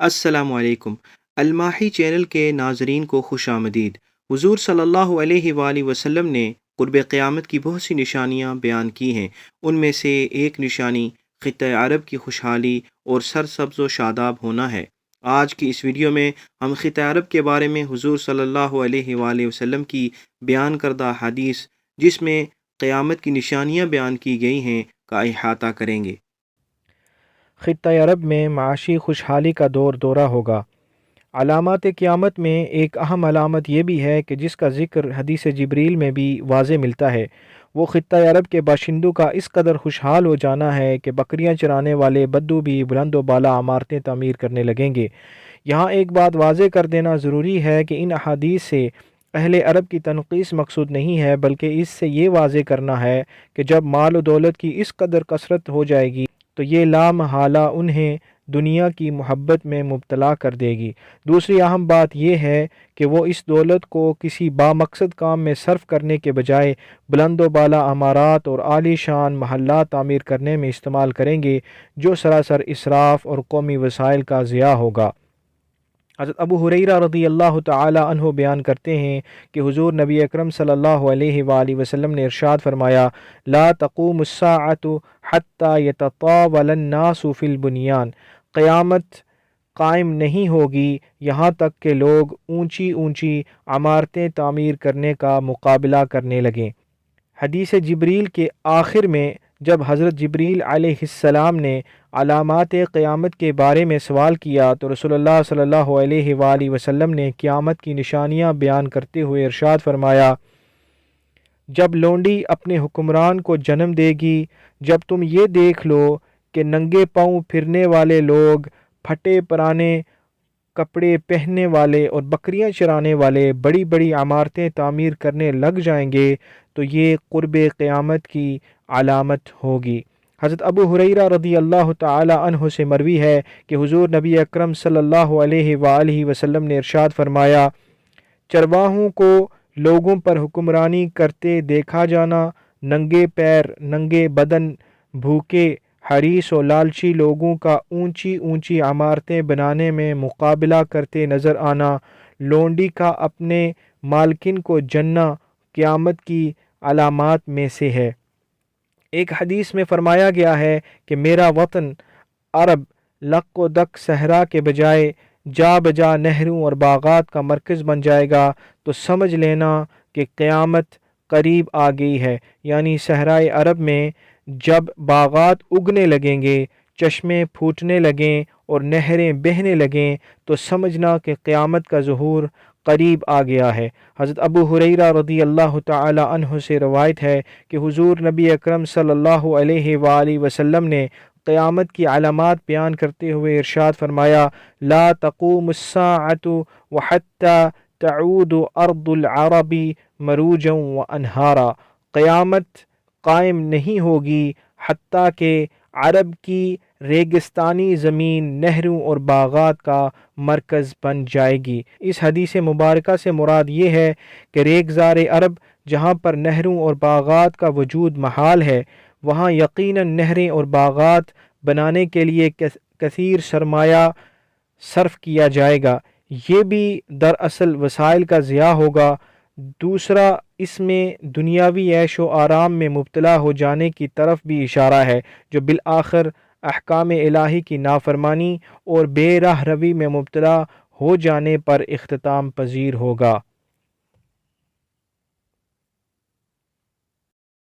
السلام علیکم۔ الماحی چینل کے ناظرین کو خوش آمدید۔ حضور صلی اللہ علیہ وآلہ وسلم نے قرب قیامت کی بہت سی نشانیاں بیان کی ہیں۔ ان میں سے ایک نشانی خطہ عرب کی خوشحالی اور سرسبز و شاداب ہونا ہے۔ آج کی اس ویڈیو میں ہم خطہ عرب کے بارے میں حضور صلی اللہ علیہ وآلہ وسلم کی بیان کردہ حدیث جس میں قیامت کی نشانیاں بیان کی گئی ہیں کا احاطہ کریں گے۔ خطہ عرب میں معاشی خوشحالی کا دورہ ہوگا۔ علامات قیامت میں ایک اہم علامت یہ بھی ہے کہ جس کا ذکر حدیث جبریل میں بھی واضح ملتا ہے، وہ خطہ عرب کے باشندوں کا اس قدر خوشحال ہو جانا ہے کہ بکریاں چرانے والے بدو بھی بلند و بالا عمارتیں تعمیر کرنے لگیں گے۔ یہاں ایک بات واضح کر دینا ضروری ہے کہ ان احادیث سے اہل عرب کی تنقیص مقصود نہیں ہے، بلکہ اس سے یہ واضح کرنا ہے کہ جب مال و دولت کی اس قدر کثرت ہو جائے گی تو یہ لامحالہ انہیں دنیا کی محبت میں مبتلا کر دے گی۔ دوسری اہم بات یہ ہے کہ وہ اس دولت کو کسی بامقصد کام میں صرف کرنے کے بجائے بلند و بالا عمارات اور عالی شان محلات تعمیر کرنے میں استعمال کریں گے، جو سراسر اسراف اور قومی وسائل کا ضیاع ہوگا۔ حضرت ابو ہریرہ رضی اللہ تعالی عنہ بیان کرتے ہیں کہ حضور نبی اکرم صلی اللہ علیہ وآلہ وسلم نے ارشاد فرمایا، لا تقوم الساعة حتى يتطاول الناس في البنيان، قیامت قائم نہیں ہوگی یہاں تک کہ لوگ اونچی اونچی عمارتیں تعمیر کرنے کا مقابلہ کرنے لگیں۔ حدیث جبریل کے آخر میں جب حضرت جبریل علیہ السلام نے علامات قیامت کے بارے میں سوال کیا تو رسول اللہ صلی اللہ علیہ وآلہ وسلم نے قیامت کی نشانیاں بیان کرتے ہوئے ارشاد فرمایا، جب لونڈی اپنے حکمران کو جنم دے گی، جب تم یہ دیکھ لو کہ ننگے پاؤں پھرنے والے لوگ، پھٹے پرانے کپڑے پہننے والے اور بکریاں چرانے والے بڑی بڑی عمارتیں تعمیر کرنے لگ جائیں گے تو یہ قرب قیامت کی علامت ہوگی۔ حضرت ابو ہریرہ رضی اللہ تعالی عنہ سے مروی ہے کہ حضور نبی اکرم صلی اللہ علیہ وآلہ وسلم نے ارشاد فرمایا، چرواہوں کو لوگوں پر حکمرانی کرتے دیکھا جانا، ننگے پیر، ننگے بدن، بھوکے، حریص و لالچی لوگوں کا اونچی اونچی عمارتیں بنانے میں مقابلہ کرتے نظر آنا، لونڈی کا اپنے مالکن کو جننا قیامت کی علامات میں سے ہے۔ ایک حدیث میں فرمایا گیا ہے کہ میرا وطن عرب لق و دق صحرا کے بجائے جا بجا نہروں اور باغات کا مرکز بن جائے گا تو سمجھ لینا کہ قیامت قریب آ گئی ہے۔ یعنی صحرائے عرب میں جب باغات اگنے لگیں گے، چشمے پھوٹنے لگیں اور نہریں بہنے لگیں تو سمجھنا کہ قیامت کا ظہور قریب آ گیا ہے۔ حضرت ابو ہریرہ رضی اللہ تعالی عنہ سے روایت ہے کہ حضور نبی اکرم صلی اللہ علیہ وآلہ وسلم نے قیامت کی علامات بیان کرتے ہوئے ارشاد فرمایا، لا تقوم الساعة وحتى تعود ارض العرب مروجا وانہارا، قیامت قائم نہیں ہوگی حتیٰ کہ عرب کی ریگستانی زمین نہروں اور باغات کا مرکز بن جائے گی۔ اس حدیث مبارکہ سے مراد یہ ہے کہ ریگزار عرب جہاں پر نہروں اور باغات کا وجود محال ہے، وہاں یقیناً نہریں اور باغات بنانے کے لیے کثیر سرمایہ صرف کیا جائے گا، یہ بھی دراصل وسائل کا ضیاع ہوگا۔ دوسرا، اس میں دنیاوی عیش و آرام میں مبتلا ہو جانے کی طرف بھی اشارہ ہے، جو بالآخر احکام الہی کی نافرمانی اور بے راہ روی میں مبتلا ہو جانے پر اختتام پذیر ہوگا۔